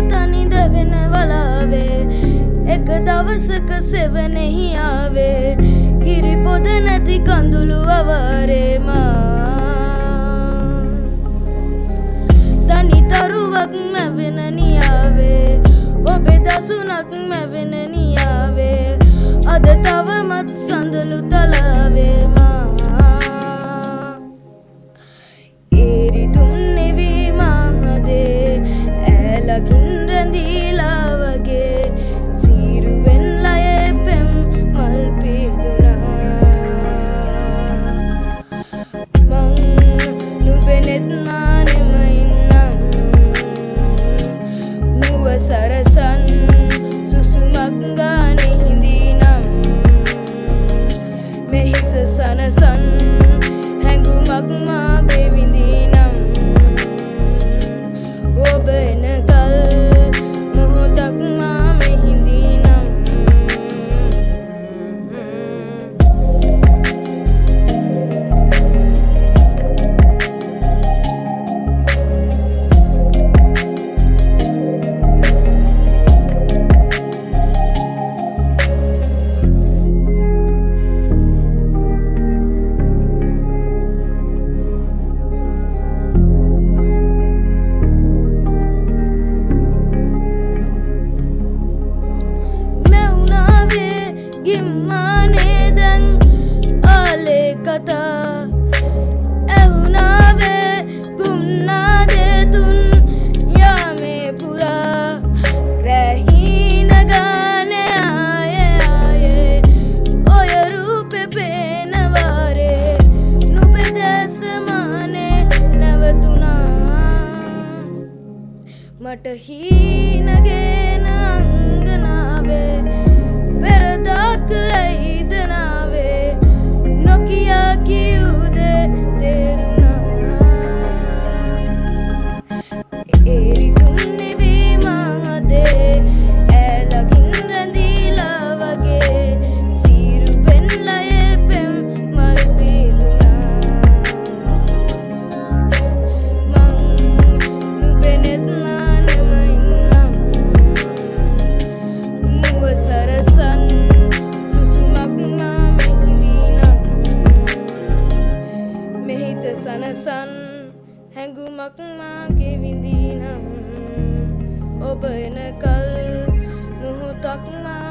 තනි දැවෙන වලාවේ එක දවසක සෙවනෙහි ආවේ හිරි පොද නැති කඳුළු අවාරේ මා තනි තරුවක් මැවෙන නියාවේ ඔබේ දසුනක් මැවෙන නියාවේ අද තවමත් සඳලු තලාවේ මා ලකින් රැඳීලා වගේ සීරුවෙන් ලයේ පෙම් මල් පීදුනා මං නුබෙනෙත් මානෙම ඉන්නම් නුව සරසන් සුසුමක් ගානෙ හිඳීනම් මෙහිත සනසන් හැඟුමක් මාගේ විඳීනම් ඔබ එනකල් මොහොතක් මා මෙහිඳීනම් ගිම්මානේදන් ආලේ කතා ඇහුනාවේ ගුම්නාදේතුන් යාමේ පුරා රැහීන ගානේ ආයේ ඔය රූපෙ පේනවාරේ නුබෙදැසමානේ නැවතුනා මට හීනගේන අංගනාවේ පෙරදාක ඇයිදනාවේ නොකියා කිව්දේ තේරුණා ඒරිදුම් නිවී මහදේ ඇලකින් රැඳීලා වගේ සීරුවෙන් ලයේ පෙම් මල් පීදුනා මං නුබෙනෙත් මානෙම ඉන්නම් නුව සරසන් සුසුමක් මා මෙහිඳීනම් මෙහිත සනසන් හැඟුමක් මාගේ විඳීනම් ඔබ එනකල් මොහොතක් මා